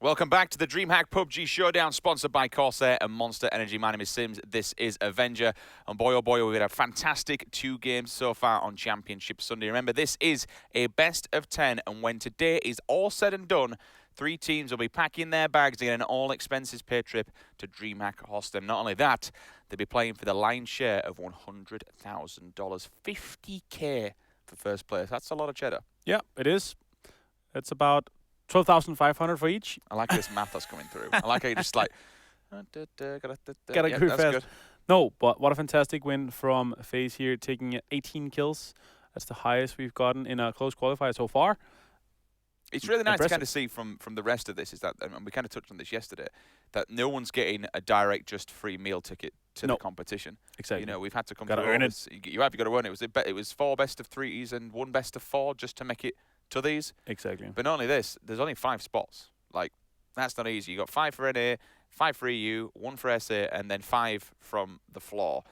Welcome back to the DreamHack PUBG Showdown, sponsored by Corsair and Monster Energy. My name is Sims. This is Avenger. And boy, oh boy, we've had a fantastic 2 games so far on Championship Sunday. Remember, this is a best of 10. And when today is all said and done, 3 teams will be packing their bags to get an all-expenses-paid trip to DreamHack Austin. Not only that, they'll be playing for the lion's share of $100,000. $50K for first place. That's a lot of cheddar. Yeah, it is. It's about 12,500 for each. I like this math that's coming through. I like how you just like... Gotta yeah, go that's fast. good. No, but what a fantastic win from FaZe here, taking 18 kills. That's the highest we've gotten in a close qualifier so far. It's really nice to Impressive. kind of see from the rest of this is that, and we kind of touched on this yesterday, that no one's getting a direct just free meal ticket to the competition. Exactly. You know, we've had to come Gotta through earn all it. this. You have got to earn it. It was 4 best of 3s and 1 best of 4 just to make it to these. Exactly. But not only this, there's only 5 spots. Like, that's not easy. You got 5 for NA, 5 for EU, 1 for SA, and then 5 from the floor.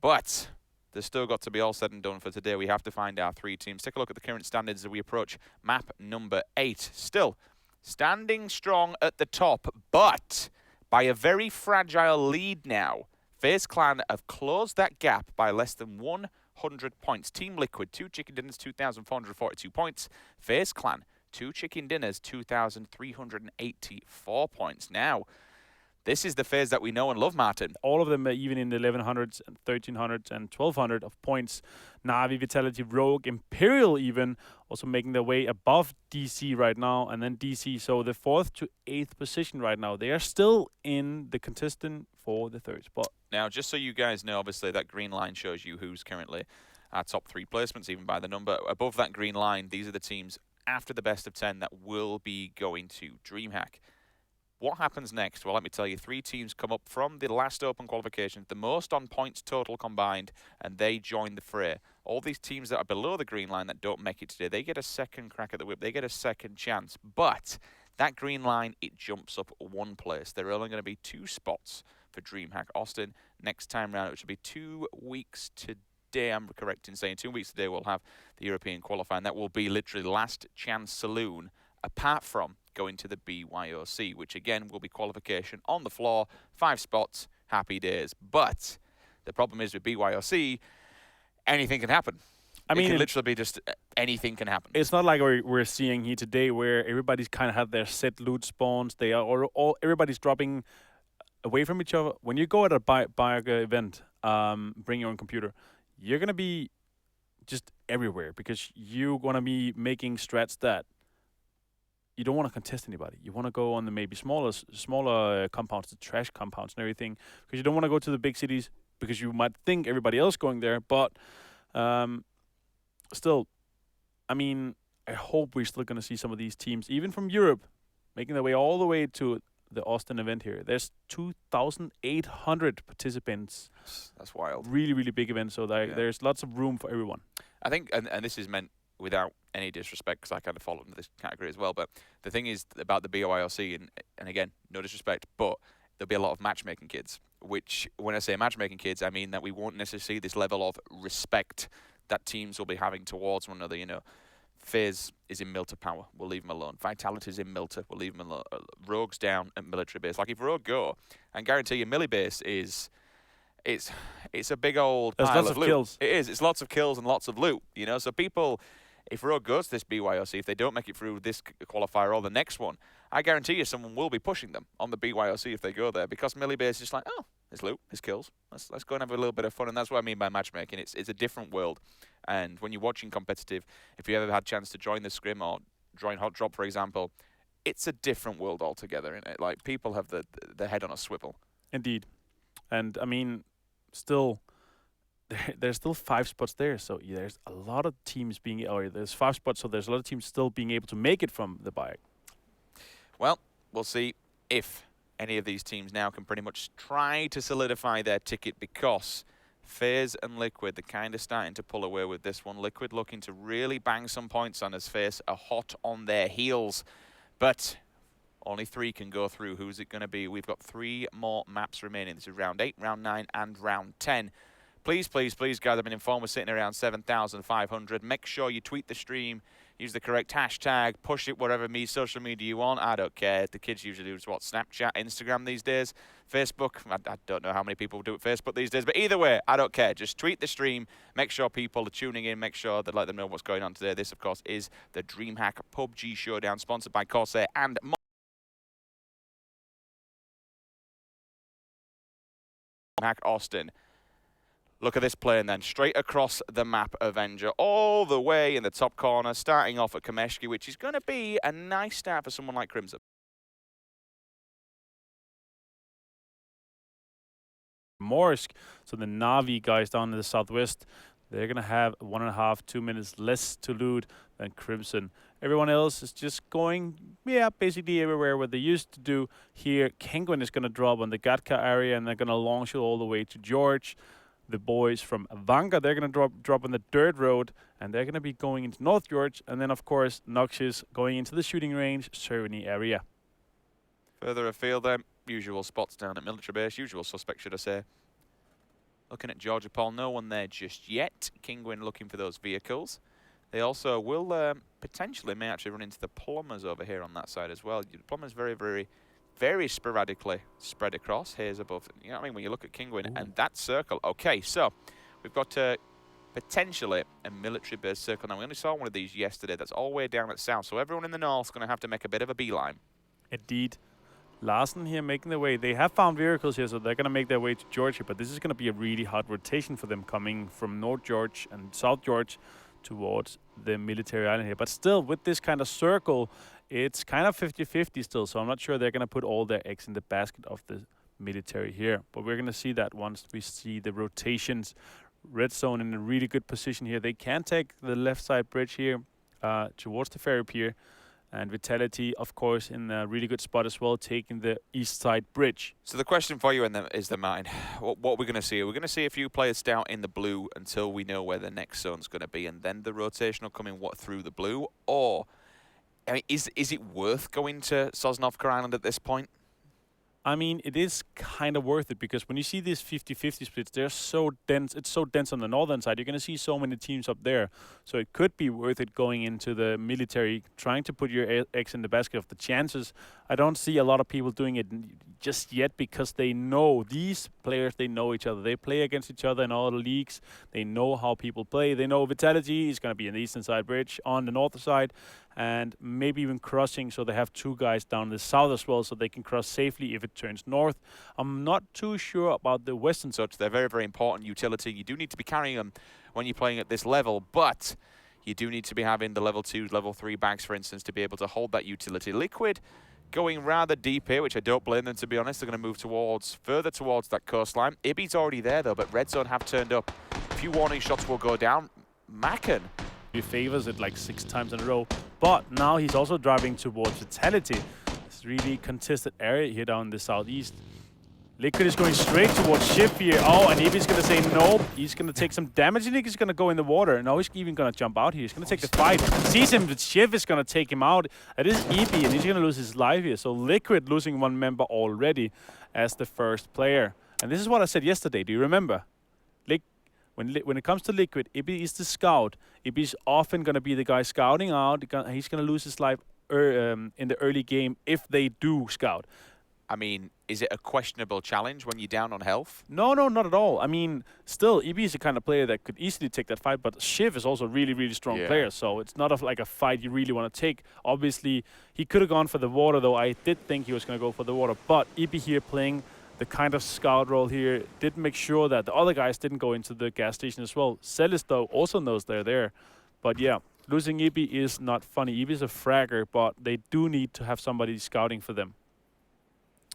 But there's still got to be all said and done for today. We have to find our 3 teams. Take a look at the current standings as we approach map number 8. Still standing strong at the top, but by a very fragile lead now. FaZe Clan have closed that gap by less than 100 points. Team Liquid, 2 chicken dinners, 2,442 points. FaZe Clan, 2 chicken dinners, 2,384 points. Now, this is the FaZe that we know and love, Martin. All of them are even in the 1100s and 1300s and 1200 of points. Na'Vi, Vitality, Rogue, Imperial even also making their way above DC right now, and then DC. So the 4th to 8th position right now. They are still in the contestant for the 3rd spot. Now, just so you guys know, obviously that green line shows you who's currently our top 3 placements, even by the number. Above that green line, these are the teams after the best of 10 that will be going to DreamHack. What happens next? Well, let me tell you, 3 teams come up from the last open qualifications, the most on points total combined, and they join the fray. All these teams that are below the green line that don't make it today, they get a second crack at the whip. They get a second chance. But that green line, it jumps up 1 place. There are only going to be 2 spots for DreamHack Austin next time round, which will be 2 weeks today. I'm correct in saying 2 weeks today we'll have the European qualifier, and that will be literally last chance saloon, apart from going to the BYOC, which again will be qualification on the floor, 5 spots, happy days. But the problem is with BYOC, anything can happen. I mean, it can literally be just anything can happen. It's not like we're seeing here today where everybody's kind of had their set loot spawns. They are all everybody's dropping away from each other. When you go at a Bioga event, bring your own computer, you're going to be just everywhere because you're going to be making strats that you don't want to contest anybody. You want to go on the maybe smaller compounds, the trash compounds and everything, because you don't want to go to the big cities because you might think everybody else going there. But still, I mean, I hope we're still going to see some of these teams, even from Europe, making their way all the way to the Austin event here. There's 2,800 participants. That's wild. Really, really big event. So there's lots of room for everyone. I think, and this is meant without any disrespect, because I kind of fall into this category as well, but the thing is about the BYOC, and again, no disrespect, but there'll be a lot of matchmaking kids, which, when I say matchmaking kids, I mean that we won't necessarily see this level of respect that teams will be having towards one another. You know, FaZe is in Milta Power, we'll leave them alone. Vitality's in Milta, we'll leave them alone. Rogue's down at military base. Like, if Rogue go, I guarantee you Millie base is... It's a big old There's pile lots of of loot. kills. It is. It's lots of kills and lots of loot. You know, so people, if Rogue goes to this BYOC, if they don't make it through this qualifier or the next one, I guarantee you someone will be pushing them on the BYOC if they go there, because Millie Base is just like, oh, there's loot, there's kills. Let's go and have a little bit of fun, and that's what I mean by matchmaking. It's a different world, and when you're watching competitive, if you ever had a chance to join the scrim or join Hot Drop, for example, it's a different world altogether. Isn't it? Like, people have their head on a swivel. Indeed, and I mean, still, there's still 5 spots there. So there's a lot of teams being, or there's 5 spots, so there's a lot of teams still being able to make it from the bike. Well, we'll see if any of these teams now can pretty much try to solidify their ticket, because FaZe and Liquid, they're kind of starting to pull away with this one. Liquid looking to really bang some points on his face, are hot on their heels, but only 3 can go through. Who's it going to be? We've got 3 more maps remaining. This is round 8, round 9, and round 10. Please, please, please, guys, I've been informed we're sitting around 7,500. Make sure you tweet the stream, use the correct hashtag, push it whatever social media you want. I don't care. The kids usually use what, Snapchat, Instagram these days, Facebook. I don't know how many people do it Facebook these days, but either way, I don't care. Just tweet the stream. Make sure people are tuning in. Make sure that let them know what's going on today. This, of course, is the DreamHack PUBG Showdown, sponsored by Corsair and Hack Austin. Look at this plane then, straight across the map, Avenger, all the way in the top corner, starting off at Kameshki, which is going to be a nice start for someone like Crimson. Morsk, so the Navi guys down in the southwest, they're going to have 1.5, 2 minutes less to loot than Crimson. Everyone else is just going, basically everywhere what they used to do. Here, Penguin is going to drop on the Gatka area, and they're going to launch it all the way to George. The boys from Vanga, they're going to drop on the dirt road, and they're going to be going into North George, and then, of course, Noxious going into the shooting range, Cerny area. Further afield then, usual spots down at military base, usual suspect, should I say. Looking at Georgia Paul, no one there just yet. Kingwin looking for those vehicles. They also will potentially may actually run into the plumbers over here on that side as well. The plumbers very sporadically spread across. Here's above, you know what I mean, when you look at Kingwin and that circle. Okay, so we've got potentially a military base circle. Now, we only saw one of these yesterday. That's all the way down at south. So everyone in the north is going to have to make a bit of a beeline. Indeed. Larsen here making their way. They have found vehicles here, so they're going to make their way to Georgia. But this is going to be a really hard rotation for them coming from North George and South George towards the military island here. But still, with this kind of circle, it's kind of 50-50 still. So I'm not sure they're going to put all their eggs in the basket of the military here. But we're going to see that once we see the rotations. Red Zone in a really good position here. They can take the left side bridge here towards the ferry pier. And Vitality, of course, in a really good spot as well, taking the east side bridge. So the question for you is the Martin, what we're going to see? We're going to see a few players down in the blue until we know where the next zone's going to be, and then the rotation will come in through the blue. Or, I mean, is it worth going to Sosnovka Island at this point? I mean, it is kind of worth it, because when you see these 50-50 splits, they're so dense. It's so dense on the northern side. You're going to see so many teams up there. So it could be worth it going into the military, trying to put your eggs in the basket of the chances. I don't see a lot of people doing it just yet, because they know these players, they know each other. They play against each other in all the leagues. They know how people play. They know Vitality is going to be in the eastern side bridge, on the north side, and maybe even crossing, so they have two guys down the south as well, so they can cross safely if it turns north. I'm not too sure about the western side. They're very, very important utility. You do need to be carrying them when you're playing at this level, but you do need to be having the level 2, level 3 bags, for instance, to be able to hold that utility. Liquid going rather deep here, which I don't blame them, to be honest. They're going to move further towards that coastline. Ibby's already there, though, but Red Zone have turned up. A few warning shots will go down. Macken. He favors it like 6 times in a row, but now he's also driving towards Vitality. It's really contested area here down in the southeast. Liquid is going straight towards Shiv here. Oh, and Ibby's going to say nope. He's going to take some damage. I think he's going to go in the water. Now he's even going to jump out here. He's going to take the fight. Sees him, but Shiv is going to take him out. That is Ibby, and he's going to lose his life here. So Liquid losing one member already as the first player. And this is what I said yesterday. Do you remember? When it comes to Liquid, Ibby is the scout. Ibby's often going to be the guy scouting out. He's going to lose his life in the early game if they do scout. I mean, is it a questionable challenge when you're down on health? No, not at all. I mean, still, Ibby is the kind of player that could easily take that fight, but Shiv is also a really, really strong player, so it's not like a fight you really want to take. Obviously, he could have gone for the water, though. I did think he was going to go for the water, but Ibby here playing the kind of scout role here did make sure that the other guys didn't go into the gas station as well. Celis, though, also knows they're there. But yeah, losing Ibby is not funny. Ibby is a fragger, but they do need to have somebody scouting for them.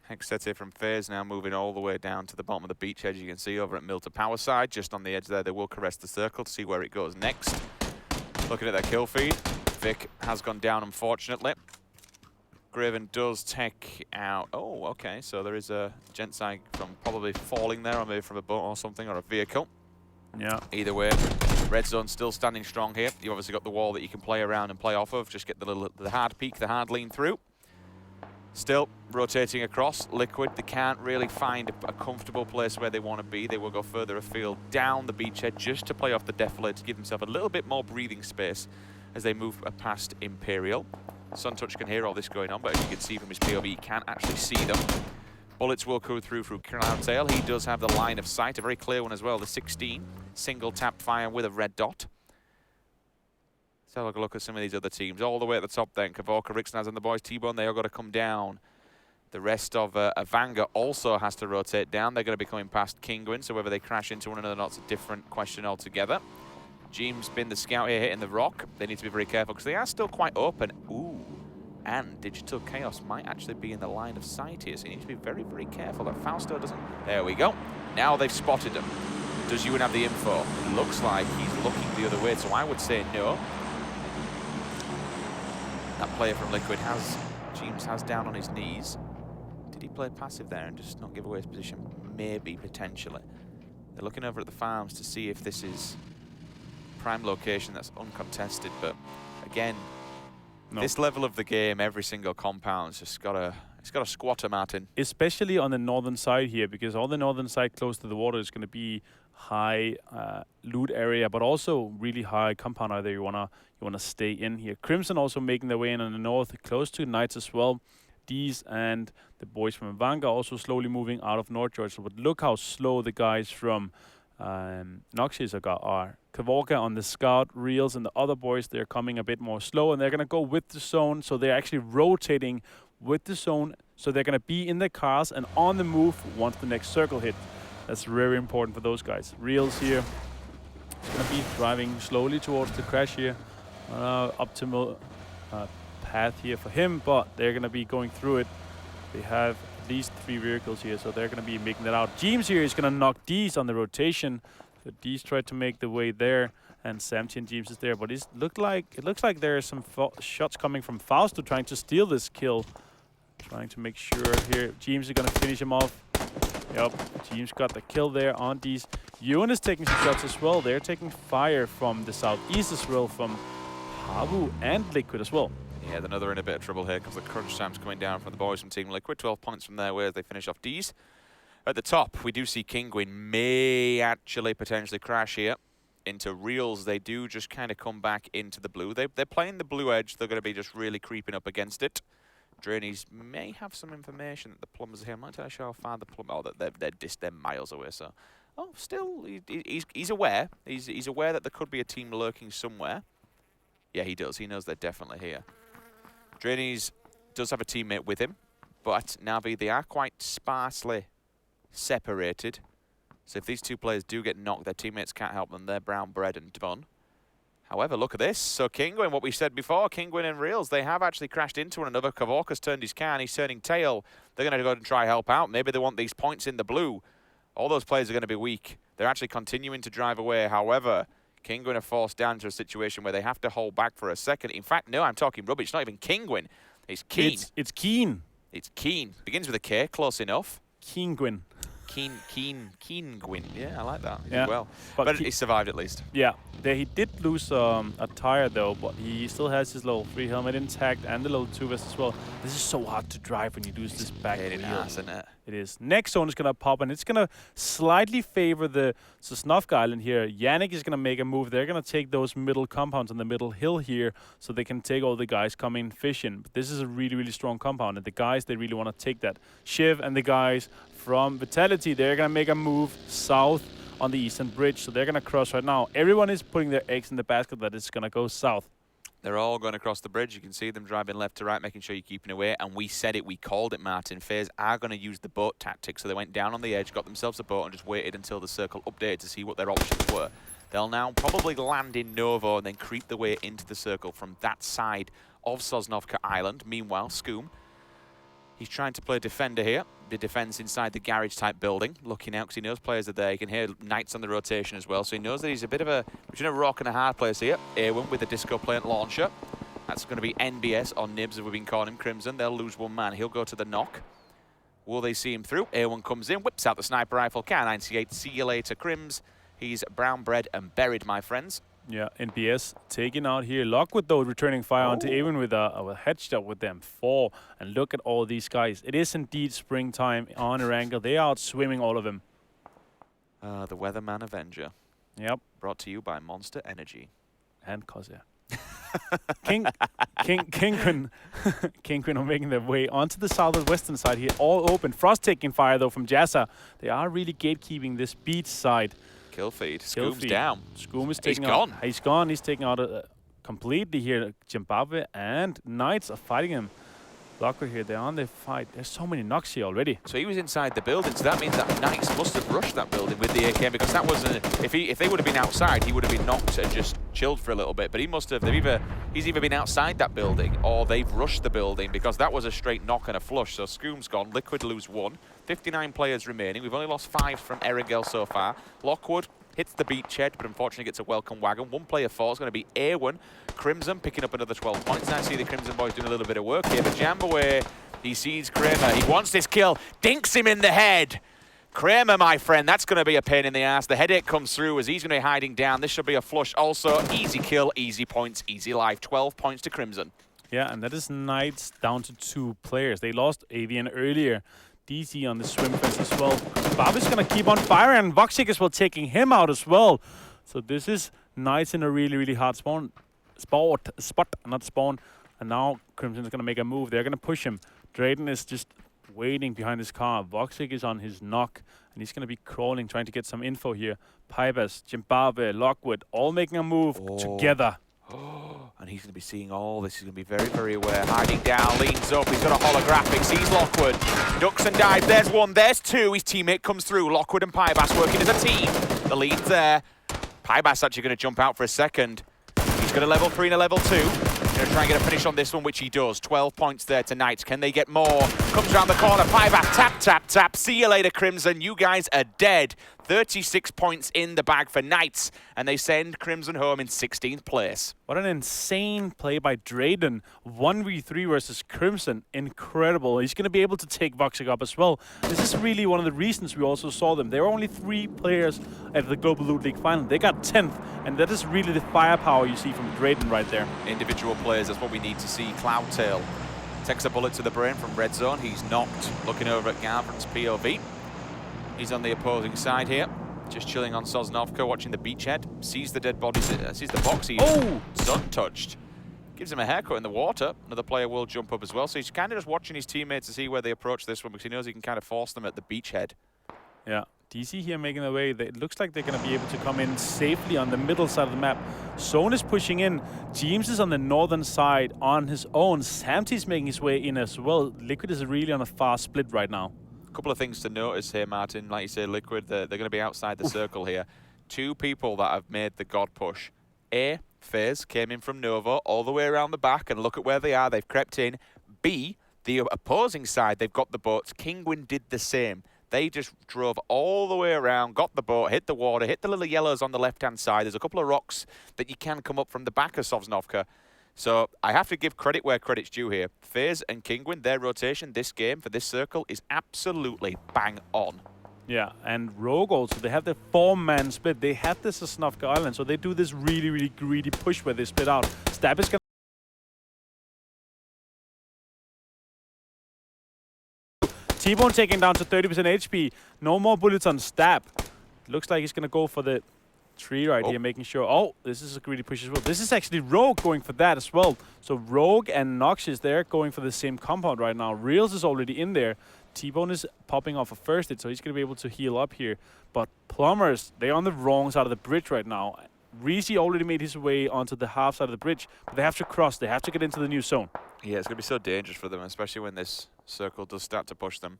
Hextete from FaZe now moving all the way down to the bottom of the beachhead. You can see over at Milton Power side, just on the edge there, they will caress the circle to see where it goes next. Looking at their kill feed, Vic has gone down, unfortunately. Graven does take out... Oh, okay, so there is a Gensai from probably falling there, or maybe from a boat or something, or a vehicle. Yeah. Either way, Red Zone still standing strong here. You've obviously got the wall that you can play around and play off of. Just get the hard peek, the hard lean through. Still rotating across. Liquid, they can't really find a comfortable place where they want to be. They will go further afield down the beachhead just to play off the defilade to give themselves a little bit more breathing space as they move past Imperial. Suntouch can hear all this going on, but as you can see from his POV, he can't actually see them. Bullets will go through Cloudtail. He does have the line of sight, a very clear one as well. The 16, single tap fire with a red dot. Let's have a look at some of these other teams. All the way at the top then, Kavoka, Rixnaz and the boys, T-Bone, they all got to come down. The rest of Avanga also has to rotate down. They're going to be coming past Kinguin, so whether they crash into one another or not is a different question altogether. Jeem's been the scout here hitting the rock. They need to be very careful because they are still quite open. Ooh, and Digital Chaos might actually be in the line of sight here, so you need to be very, very careful that Fausto doesn't... There we go. Now they've spotted him. Does Ewan have the info? It looks like he's looking the other way, so I would say no. That player from Liquid has, James has down on his knees. Did he play passive there and just not give away his position? Maybe, potentially. They're looking over at the farms to see if this is prime location that's uncontested, but again, this level of the game, every single compound's just it's got a squatter, Martin. Especially on the northern side here, because all the northern side close to the water is going to be high loot area, but also really high compound either you wanna stay in here. Crimson also making their way in on the north, close to Knights as well. These and the boys from Vanga also slowly moving out of North Georgia, but look how slow the guys from Noxious are. Kavorka on the scout, Reels and the other boys, they're coming a bit more slow, and they're going to go with the zone, so they're actually rotating with the zone, so they're going to be in their cars and on the move once the next circle hit. That's very important for those guys. Reels here is going to be driving slowly towards the crash here. Optimal path here for him, but they're going to be going through it. They have at least 3 vehicles here, so they're going to be making that out. James here is going to knock D's on the rotation. So D's tried to make the way there, and Samty and James is there, but it looks like there are some shots coming from Fausto trying to steal this kill. Trying to make sure here. James is going to finish him off. Yep, James got the kill there on D's. Ewan is taking some shots as well. They're taking fire from the southeast as well, from Habu and Liquid as well. Yeah, another in a bit of trouble here because the crunch time's coming down from the boys from Team Liquid. 12 points from there where they finish off D's. At the top, we do see Kinguin may actually potentially crash here into Reels. They do just kind of come back into the blue. They're playing the blue edge. They're going to be just really creeping up against it. Drainies may have some information that the plumbers are here. I'm not entirely sure how far the plumber... Oh, they're miles away, so... Oh, still, he's aware. He's aware that there could be a team lurking somewhere. Yeah, he does. He knows they're definitely here. Drainies does have a teammate with him, but Navi, they are quite sparsely separated. So if these two players do get knocked, their teammates can't help them. They're brown bread and done. However, look at this. So Kinguin, what we said before, Kinguin and Reels, they have actually crashed into one another. Kavorka's turned his car and he's turning tail. They're going to go and try help out. Maybe they want these points in the blue. All those players are going to be weak. They're actually continuing to drive away. However, Kinguin are forced down to a situation where they have to hold back for a second. In fact, no, I'm talking rubbish. It's not even Kinguin. It's Keen. It's Keen. It's Keen. Begins with a K, close enough. Keenguin. Keenguin. Yeah, I like that. Yeah. Well, but he survived at least. Yeah, he did lose a tire though, but he still has his level 3 helmet intact and the level 2 vest as well. This is so hard to drive when you lose this back wheel. Isn't it? It is. Next zone is going to pop, and it's going to slightly favor the Sosnovka Island here. Yannick is going to make a move. They're going to take those middle compounds on the middle hill here so they can take all the guys coming fishing. But this is a really, really strong compound, and the guys, they really want to take that. Shiv and the guys from Vitality, they're going to make a move south on the eastern bridge, so they're going to cross right now. Everyone is putting their eggs in the basket that it's going to go south. They're all going across the bridge. You can see them driving left to right, making sure you're keeping away. And we said it, we called it, Martin. FaZe are going to use the boat tactic. So they went down on the edge, got themselves a boat, and just waited until the circle updated to see what their options were. They'll now probably land in Novo and then creep their way into the circle from that side of Sosnovka Island. Meanwhile, Skoom, he's trying to play defender here. The defense inside the garage-type building, looking out because he knows players are there. You can hear Knights on the rotation as well, so he knows that he's a bit of between a rock and a hard place here. Awen with a disco plant launcher. That's going to be NBS or Nibs, as we've been calling him. Crimson, they'll lose one man. He'll go to the knock. Will they see him through? Awen comes in, whips out the sniper rifle. K98, see you later, Crims. He's brown bread and buried, my friends. Yeah, NBS taking out here. Lockwood, though, returning fire onto even with a headshot with them. 4. And look at all these guys. It is indeed springtime on Erangel. They are out swimming, all of them. The Weatherman Avenger. Yep. Brought to you by Monster Energy. And Kosya. Kingwin are making their way onto the southwestern side here. All open. Frost taking fire, though, from Jazza. They are really gatekeeping this beach side. Kill feed. Scoom's down. Scoom is taking out. He's gone. He's taking out completely here. Zimbabwe and Knights are fighting him. Lockwood here, they're on the fight. There's so many knocks here already. So he was inside the building, so that means that Knights must have rushed that building with the AKM, because that wasn't. If they would have been outside, he would have been knocked and just chilled for a little bit. But he must have. He's either been outside that building or they've rushed the building, because that was a straight knock and a flush. So Scoom's gone. Liquid lose 1. 59 players remaining. We've only lost 5 from Erangel so far. Lockwood hits the beachhead, but unfortunately gets a welcome wagon. 1 player falls, going to be A1. Crimson picking up another 12 points. Now I see the Crimson boys doing a little bit of work here, but Jambaway, he sees Kramer. He wants this kill, dinks him in the head. Kramer, my friend, that's going to be a pain in the ass. The headache comes through as he's going to be hiding down. This should be a flush also. Easy kill, easy points, easy life. 12 points to Crimson. Yeah, and that is Knights down to 2 players. They lost Avian earlier. DC on the swim fence as well. Bobby's going to keep on firing, and Voxic as well taking him out as well. So this is Knights in a really, really hard spot, not spawn. And now Crimson's going to make a move. They're going to push him. Drayden is just waiting behind his car. Voxic is on his knock, and he's going to be crawling, trying to get some info here. Pybas, Zimbabwe, Lockwood, all making a move together. And he's going to be seeing all this. He's going to be very, very aware. Hiding down, leans up. He's got a holographic. Sees Lockwood. Ducks and dives. There's 1. There's 2. His teammate comes through. Lockwood and Pybas working as a team. The lead's there. Pybas actually going to jump out for a second. He's got a level 3 and a level 2. Going to try and get a finish on this one, which he does. 12 points there to Knights. Can they get more? Comes around the corner. Pybas, tap, tap, tap. See you later, Crimson. You guys are dead. 36 points in the bag for Knights, and they send Crimson home in 16th place. What an insane play by Drayden. 1v3 versus Crimson. Incredible. He's going to be able to take Voxic up as well. This is really one of the reasons we also saw them. There were only 3 players at the Global Loot League final. They got 10th, and that is really the firepower you see from Drayden right there. Individual players, that's what we need to see. Cloudtail takes a bullet to the brain from red zone. He's knocked. Looking over at Gavrin's POV. He's on the opposing side here, just chilling on Sosnovka, watching the beachhead. Sees the dead bodies, sees the box. He's sun-touched. Gives him a haircut in the water. Another player will jump up as well. So he's kind of just watching his teammates to see where they approach this one, because he knows he can kind of force them at the beachhead. Yeah, DC here making their way. It looks like they're going to be able to come in safely on the middle side of the map. Zone is pushing in. James is on the northern side on his own. Samty's making his way in as well. Liquid is really on a fast split right now. Couple of things to notice here, Martin. Like you say, Liquid, they're going to be outside the circle here. 2 people that have made the God push. A, FaZe came in from Nova all the way around the back, and look at where they are. They've crept in. B, the opposing side, they've got the boats. Kingwin did the same. They just drove all the way around, got the boat, hit the water, hit the little yellows on the left-hand side. There's a couple of rocks that you can come up from the back of Sosnovka. So I have to give credit where credit's due here. FaZe and Kingwin, their rotation this game for this circle is absolutely bang on. Yeah, and Rogue also, they have the 4-man split. They had this as Sosnovka Island, so they do this really, really greedy push where they split out. Stab is going to... T-Bone taking down to 30% HP. No more bullets on Stab. Looks like he's going to go for the tree right here, making sure. Oh, this is a greedy push as well. This is actually Rogue going for that as well. So Rogue and Noxious, they're going for the same compound right now. Reels is already in there. T-Bone is popping off a first hit, so he's going to be able to heal up here. But Plumbers, they're on the wrong side of the bridge right now. Reese already made his way onto the half side of the bridge, but they have to cross. They have to get into the new zone. Yeah, it's going to be so dangerous for them, especially when this circle does start to push them.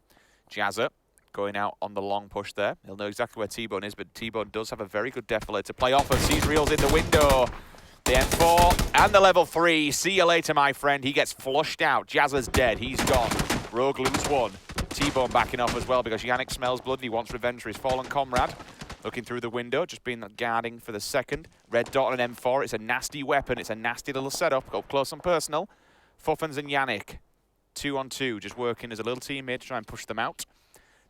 Jazza going out on the long push there. He'll know exactly where T-Bone is, but T-Bone does have a very good defilade to play off of. Sees Reels in the window. The M4 and the level 3. See you later, my friend. He gets flushed out. Jazza's dead. He's gone. Rogue loses 1. T-Bone backing off as well because Yannick smells blood and he wants revenge for his fallen comrade. Looking through the window, just being guarding for the second. Red dot on an M4. It's a nasty weapon. It's a nasty little setup. Up close and personal. Fuffens and Yannick. 2 on 2, just working as a little teammate to try and push them out.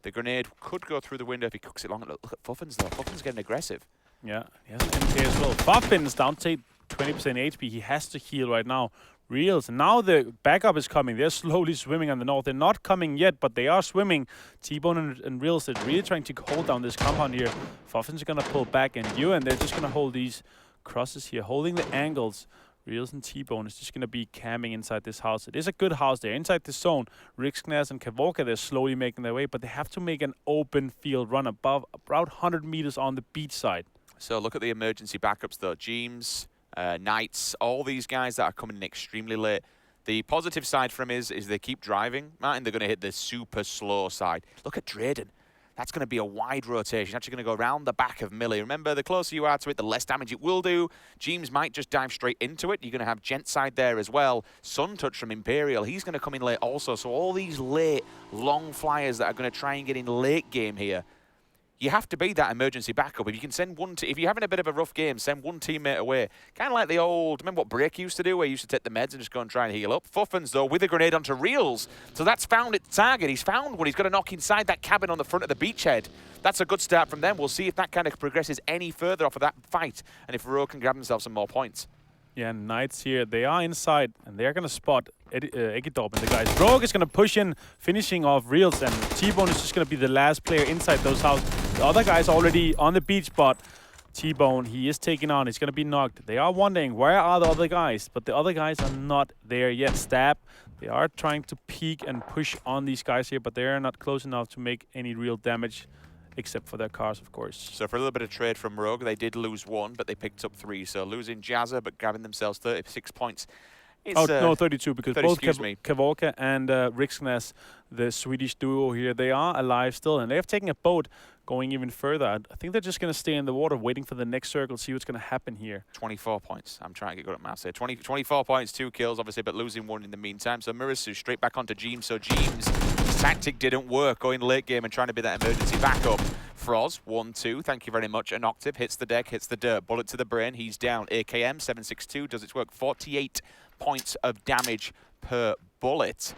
The grenade could go through the window if he cooks it long. Look at Fuffens though. Fuffens getting aggressive. Yeah, he has an MK as well. Buffin is down to 20% HP. He has to heal right now. Reels. Now the backup is coming. They're slowly swimming on the north. They're not coming yet, but they are swimming. T-Bone and Reels are really trying to hold down this compound here. Fuffin's going to pull back, and Ewan, they're just going to hold these crosses here, holding the angles. Reels and T-Bone is just going to be camping inside this house. It is a good house. They're inside the zone. Rixknas and Kavorka, they're slowly making their way, but they have to make an open field run above about 100 meters on the beach side. So look at the emergency backups, though. Jeems, Knights, all these guys that are coming in extremely late. The positive side for him is they keep driving, Martin. They're going to hit the super slow side. Look at Drayden. That's going to be a wide rotation. Actually going to go around the back of Millie. Remember, the closer you are to it, the less damage it will do. Jeems might just dive straight into it. You're going to have Gent side there as well. Sun Touch from Imperial. He's going to come in late also. So all these late, long flyers that are going to try and get in late game here, you have to be that emergency backup. If you can send one, if you're having a bit of a rough game, send one teammate away. Kind of like the old, remember what Break used to do, where he used to take the meds and just go and try and heal up. Fuffins, though, with a grenade onto Reels. So that's found its target. He's found one. He's got to knock inside that cabin on the front of the beachhead. That's a good start from them. We'll see if that kind of progresses any further off of that fight, and if Rogue can grab themselves some more points. Yeah, Knights here, they are inside, and they're going to spot Egidorp and the guys. Rogue is going to push in, finishing off Reels, and T-Bone is just going to be the last player inside those houses. The other guy's already on the beach, but T-Bone, he is taking on. He's going to be knocked. They are wondering, where are the other guys? But the other guys are not there yet. Stab, they are trying to peek and push on these guys here, but they are not close enough to make any real damage. Except for their cars, of course. So for a little bit of trade from Rogue, they did lose one, but they picked up 3. So losing Jazza, but grabbing themselves 36 points. It's, no, 32, because 30, both excuse me. Kavorka and Rixknas, the Swedish duo here, they are alive still, and they have taken a boat going even further. I think they're just going to stay in the water, waiting for the next circle, see what's going to happen here. 24 points. I'm trying to get good at maths here. 24 points, 2 kills, obviously, but losing 1 in the meantime. So Murisu straight back onto Jeems. So Jeems' tactic didn't work, going late game and trying to be that emergency backup. Froz, 1-2, thank you very much. An Octave hits the deck, hits the dirt. Bullet to the brain, he's down. AKM, 762, does its work. 48 points of damage per bullet.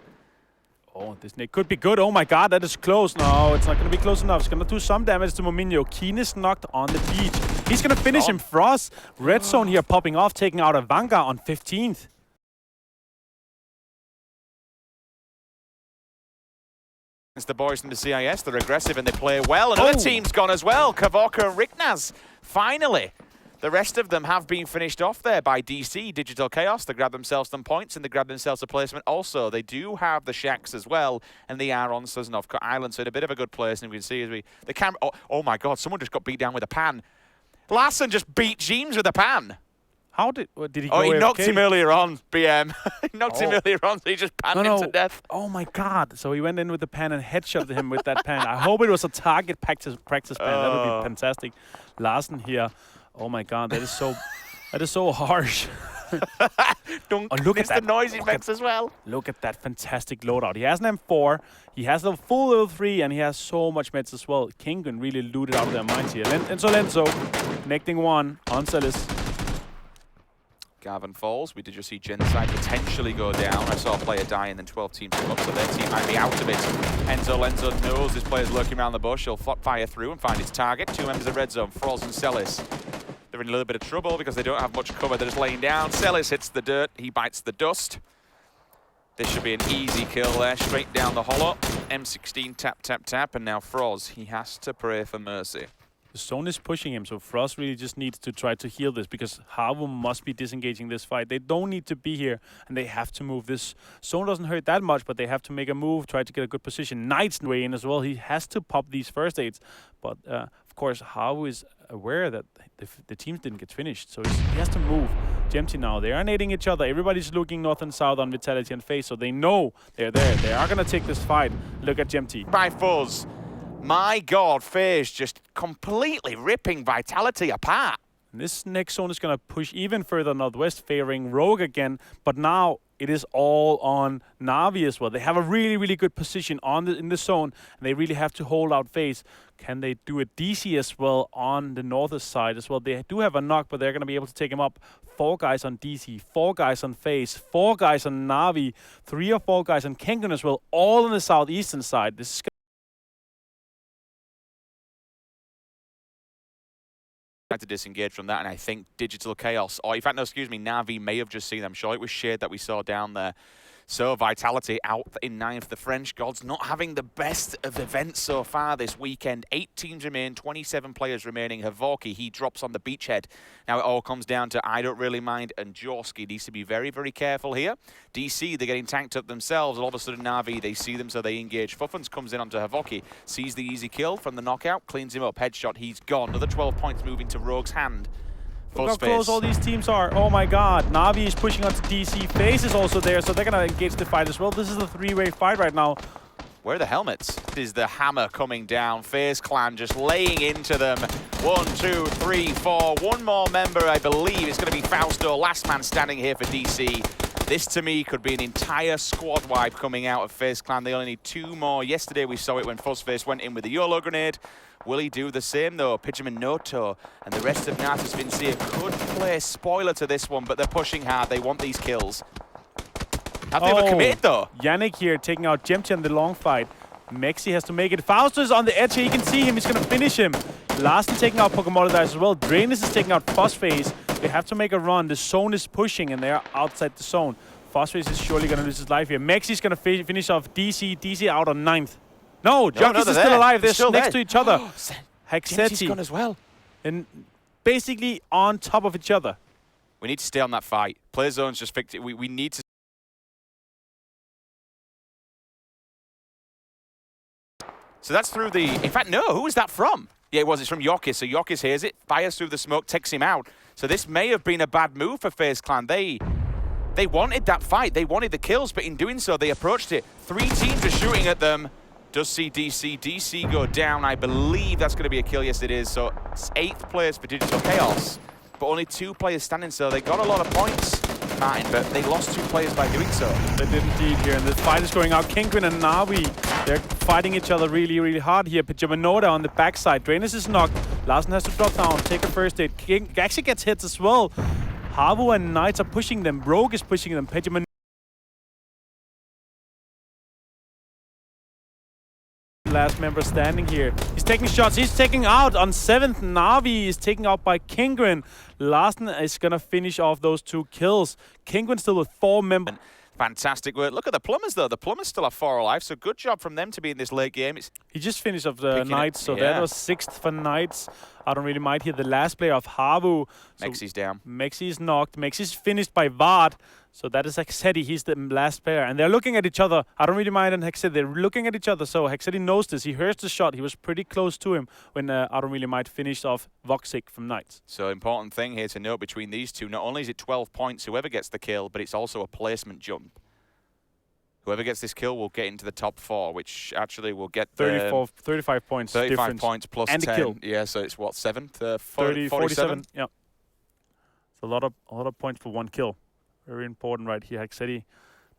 Oh, this nade could be good. Oh my god, that is close. No, it's not going to be close enough. It's going to do some damage to Mominho. Keen is knocked on the beach. He's going to finish him. Frost. Red zone here popping off, taking out a Vanguard on 15th. It's the boys from the CIS. They're aggressive and they play well. Another team's gone as well. Kavorka and Riknaz. Finally. The rest of them have been finished off there by DC, Digital Chaos. They grab themselves some points and they grab themselves a placement also. They do have the Shacks as well, and they are on Suzanov Island, so in a bit of a good place. And we can see as the camera. Oh my god, someone just got beat down with a pan. Larson just beat Jeems with a pan. How did he go? Oh, he AFK? knocked him earlier on, BM. He knocked him earlier on, so he just panned him to death. Oh my god. So he went in with the pan and headshot him with that pan. I hope it was a target practice pan. That would be fantastic. Larson here. Oh my god, that is so harsh. Look at the noise he makes as well. Look at that fantastic loadout. He has an M4, he has a full level 3, and he has so much meds as well. King can really loot it out of their minds here. Lenzo connecting one on Celis. Gavin falls. We did just see Genside potentially go down. I saw a player die and then 12 teams come up, so their team might be out of it. Lenzo knows this player's lurking around the bush. He'll fire through and find its target. 2 members of Red Zone, Froz and Celis. They're in a little bit of trouble because they don't have much cover. They're just laying down. Celis hits the dirt. He bites the dust. This should be an easy kill there. Straight down the hollow. M16 tap, tap, tap. And now Froz, he has to pray for mercy. The zone is pushing him, so Frost really just needs to try to heal this because Havu must be disengaging this fight. They don't need to be here, and they have to move. This zone doesn't hurt that much, but they have to make a move, try to get a good position. Knight's way in as well. He has to pop these first aids, but of course, Havu is aware that the teams didn't get finished, so he has to move. Gemty now, they are nading each other. Everybody's looking north and south on Vitality and Face, so they know they're there. They are going to take this fight. Look at Gemty. By Fuzz. My god, FaZe just completely ripping Vitality apart. And this next zone is going to push even further northwest, favoring Rogue again. But now it is all on Na'Vi as well. They have a really, really good position in the zone, and they really have to hold out FaZe. Can they do a DC as well on the northern side as well? They do have a knock, but they're going to be able to take him up. 4 guys on DC, 4 guys on FaZe, 4 guys on Na'Vi, 3 or 4 guys on Kengun as well, all on the southeastern side. This is Tried to disengage from that, and I think Digital Chaos, or in fact, no, excuse me, Na'Vi may have just seen them. I'm sure it was Shade that we saw down there. So Vitality out in 9th. The French gods not having the best of events so far this weekend. 8 teams remain, 27 players remaining. Havorki, he drops on the beachhead. Now it all comes down to I Don't Really Mind, and Jorski needs to be very, very careful here. DC, they're getting tanked up themselves. All of a sudden, Na'Vi, they see them, so they engage. Fuffens comes in onto Havorki, sees the easy kill from the knockout, cleans him up. Headshot, he's gone. Another 12 points moving to Rogue's hand. Look how close all these teams are. Oh my god. Na'Vi is pushing onto DC. FaZe is also there, so they're going to engage the fight as well. This is a 3-way fight right now. Where are the helmets? Is the hammer coming down? FaZe Clan just laying into them. 1, 2, 3, 4. One more member, I believe. It's going to be Fausto, last man standing here for DC. This, to me, could be an entire squad wipe coming out of FaZe Clan. They only need 2 more. Yesterday, we saw it when Fuzzface went in with the YOLO grenade. Will he do the same, though? Pidgeman Noto and the rest of Natus Vincia could play spoiler to this one, but they're pushing hard. They want these kills. Have they ever committed, though? Yannick here taking out Jemchi in the long fight. Mexi has to make it. Fausto is on the edge here. You can see him. He's going to finish him. Larsen taking out Pokemon as well. Drainus is taking out Fuzzface. They have to make a run. The zone is pushing, and they're outside the zone. Fuzzface is surely going to lose his life here. Mexi's going to finish off DC. DC out on 9th. No, Junkies is still alive. They're still next to each other. Hexeti gone as well. And basically on top of each other. We need to stay on that fight. Play zones just fixed it. We need to. So that's through the. In fact, no. Who was that from? Yeah, it was. It's from Yorkis. So Yorkis hears it, fires through the smoke, takes him out. So this may have been a bad move for FaZe Clan. They wanted that fight. They wanted the kills, but in doing so, they approached it. 3 teams are shooting at them. Does see DC go down. I believe that's going to be a kill. Yes, it is. So it's 8th place for Digital Chaos, but only 2 players standing. So they got a lot of points, Martin, but they lost 2 players by doing so. They did indeed here, and the fight is going out. Kingwin and Na'Vi, they're fighting each other really, really hard here. Pidgemanota on the backside. Drainus is knocked. Larsen has to drop down, take a first aid. King actually gets hits as well. Havu and Knights are pushing them. Rogue is pushing them. Pidgeman last member standing here. He's taking shots. He's taking out on 7th. Na'Vi is taken out by Kingwin. Larsen is going to finish off those 2 kills. Kingwin still with 4 members. Fantastic work. Look at the Plumbers, though. The Plumbers still have 4 alive, so good job from them to be in this late game. He just finished off the Knights, so that was 6th for Knights. I don't really mind here. The last player of Havu. Mexi's down. Mexi's knocked. Mexi's finished by Vard. So that is Hexeti. He's the last player. And they're looking at each other. I don't really mind on Hexeti. They're looking at each other. So Hexeti knows this. He hears the shot. He was pretty close to him when I don't really mind finished off Voxic from Knights. So important thing here to note between these two. Not only is it 12 points, whoever gets the kill, but it's also a placement jump. Whoever gets this kill will get into the top 4, which actually will get 35 points 35 difference. points plus and 10. The kill. Yeah, so it's what, 7th? 47. Yeah. It's a lot of points for 1 kill. Very important right here. Hexeti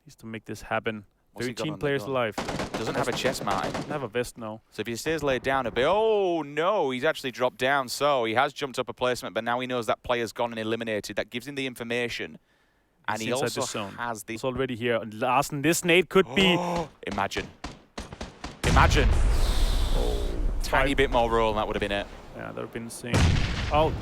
needs to make this happen. 13 players alive. Doesn't have a chest, Martin. Doesn't have a vest, no. So if he stays laid down a bit, oh no, he's actually dropped down. So he has jumped up a placement, but now he knows that player's gone and eliminated. That gives him the information. And he also has the... It's already here. Larsen, this nade could be... Imagine. Imagine. Tiny bit more roll and that would have been it. Yeah, that would have been insane. Oh,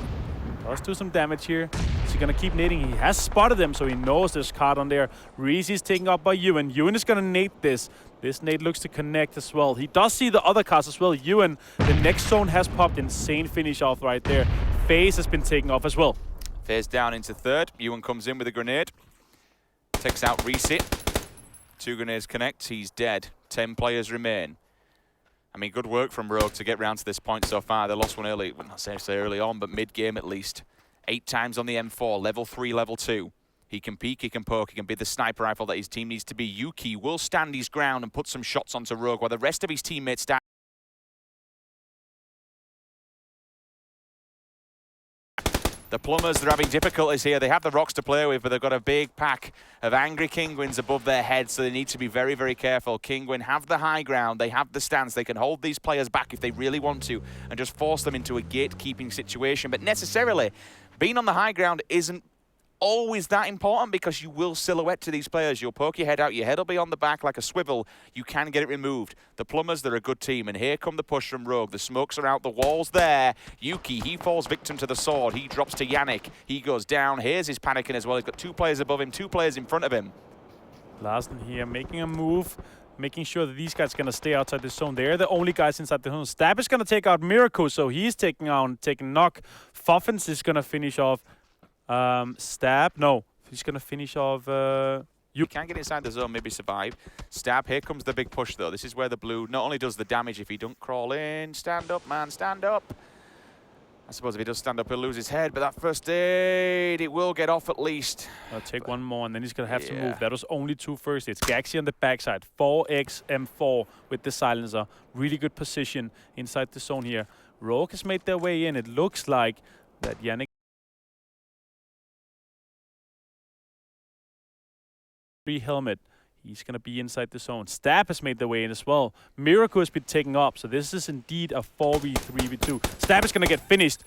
does do some damage here. Is he going to keep nading? He has spotted them, so he knows there's card on there. Reese is taken up by Ewan. Ewan is going to nade this. This nade looks to connect as well. He does see the other cards as well. Ewan, the next zone has popped. Insane finish off right there. FaZe has been taken off as well. FaZe down into 3rd. Ewan comes in with a grenade. Takes out Reset. 2 grenades connect. He's dead. 10 players remain. I mean, good work from Rogue to get round to this point so far. They lost one early, well, not say early on, but mid-game at least. 8 times on the M4, level 3, level 2. He can peek, he can poke, he can be the sniper rifle that his team needs to be. Yuki will stand his ground and put some shots onto Rogue while the rest of his teammates stand. The Plumbers, they're having difficulties here. They have the rocks to play with, but they've got a big pack of angry Kingwins above their heads, so they need to be very, very careful. Kingwin have the high ground. They have the stance. They can hold these players back if they really want to and just force them into a gatekeeping situation. But necessarily, being on the high ground isn't always that important because you will silhouette to these players. You'll poke your head out, your head will be on the back like a swivel. You can get it removed. The Plumbers, they're a good team, and here come the push from Rogue. The smokes are out, the wall's there. Yuki, he falls victim to the sword. He drops to Yannick. He goes down. Here's his panicking as well. He's got 2 players above him, 2 players in front of him. Larsen here making a move, making sure that these guys are going to stay outside the zone. They're the only guys inside the zone. Stab is going to take out Miracle, so he's taking knock. Fuffins is going to finish off Stab. No, he's going to finish off... You can get inside the zone, maybe survive. Stab, here comes the big push, though. This is where the blue not only does the damage if he don't crawl in. Stand up, man, stand up. I suppose if he does stand up, he'll lose his head, but that first aid, it will get off at least. I'll take one more, and then he's going to have to move. That was only 2 first aids. Gaxi on the backside, 4x-M4 with the silencer. Really good position inside the zone here. Rogue has made their way in. It looks like that Yannick helmet. He's going to be inside the zone. Stab has made their way in as well. Miracle has been taken up, so this is indeed a 4v3v2. Stab is going to get finished.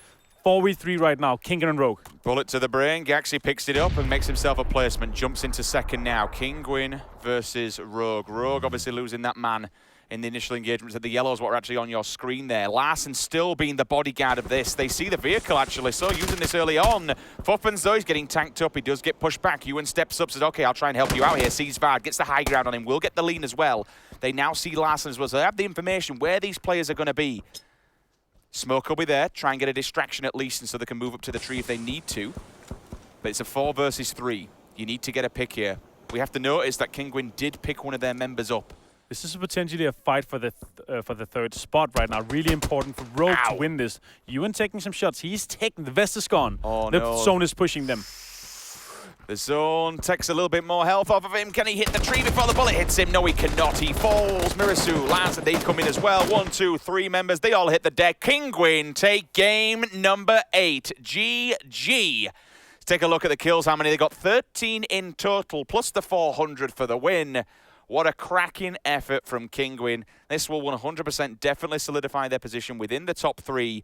4v3 right now, King and Rogue. Bullet to the brain. Gaxi picks it up and makes himself a placement. Jumps into second now. Kinguin versus Rogue. Rogue obviously losing that man in the initial engagement. So the yellows what are actually on your screen there. Larsen still being the bodyguard of this. They see the vehicle actually, so using this early on. Fuffins though, he's getting tanked up. He does get pushed back. Ewan steps up, says, okay, I'll try and help you out here. Sees Vard, gets the high ground on him. Will get the lean as well. They now see Larsen as well, so they have the information where these players are going to be. Smoke will be there, try and get a distraction at least, and so they can move up to the tree if they need to. But it's a 4 versus 3. You need to get a pick here. We have to notice that Kinguin did pick one of their members up. This is potentially a fight for the 3rd spot right now. Really important for Rogue to win this. Ewan taking some shots. He's taking the vest is gone. Oh, the zone is pushing them. The zone takes a little bit more health off of him. Can he hit the tree before the bullet hits him? No, he cannot. He falls. Mirasu, Lance, and they come in as well. 1, 2, 3 members. They all hit the deck. Kinguin take game number 8. GG. Let's take a look at the kills. How many? They got 13 in total, plus the 400 for the win. What a cracking effort from Kinguin. This will 100% definitely solidify their position within the top 3.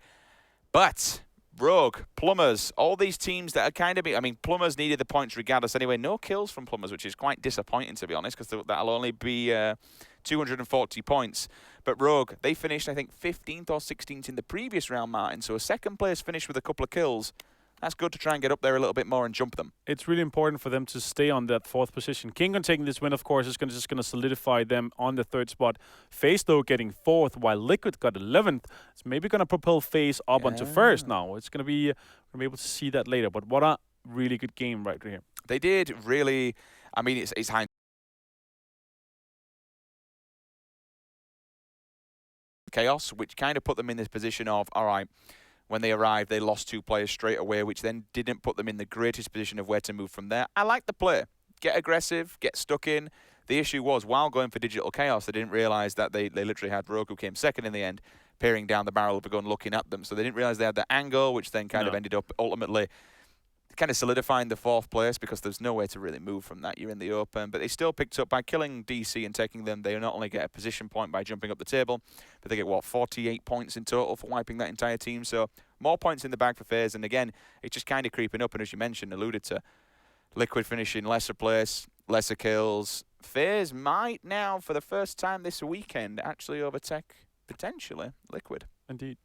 But Rogue, Plumbers, all these teams that are kind of... I mean, Plumbers needed the points regardless anyway. No kills from Plumbers, which is quite disappointing, to be honest, because that'll only be 240 points. But Rogue, they finished, I think, 15th or 16th in the previous round, Martin. So a second place finish with a couple of kills. That's good to try and get up there a little bit more and jump them. It's really important for them to stay on that 4th position. Kinguin taking this win, of course, is just going to solidify them on the 3rd spot. FaZe, though, getting 4th, while Liquid got 11th. It's maybe going to propel FaZe up onto 1st now. It's going to be able to see that later. But what a really good game right here. They did really... I mean, it's high chaos, which kind of put them in this position of, all right, when they arrived, they lost 2 players straight away, which then didn't put them in the greatest position of where to move from there. I like the play. Get aggressive, get stuck in. The issue was, while going for Digital Chaos, they didn't realize that they literally had Rogue, who came second in the end, peering down the barrel of the gun, looking at them. So they didn't realize they had that angle, which then kind of ended up ultimately kind of solidifying the 4th place because there's no way to really move from that. You're in the open, but they still picked up by killing DC and taking them. They not only get a position point by jumping up the table, but they get, what, 48 points in total for wiping that entire team. So more points in the bag for FaZe. And again, it's just kind of creeping up. And as you mentioned, alluded to, Liquid finishing lesser place, lesser kills. FaZe might now, for the first time this weekend, actually overtake, potentially, Liquid. Indeed.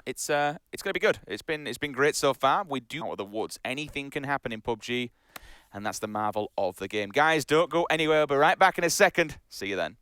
It's going to be good. It's been great so far. We do out of the woods. Anything can happen in PUBG, and that's the marvel of the game. Guys, don't go anywhere. We'll be right back in a second. See you then.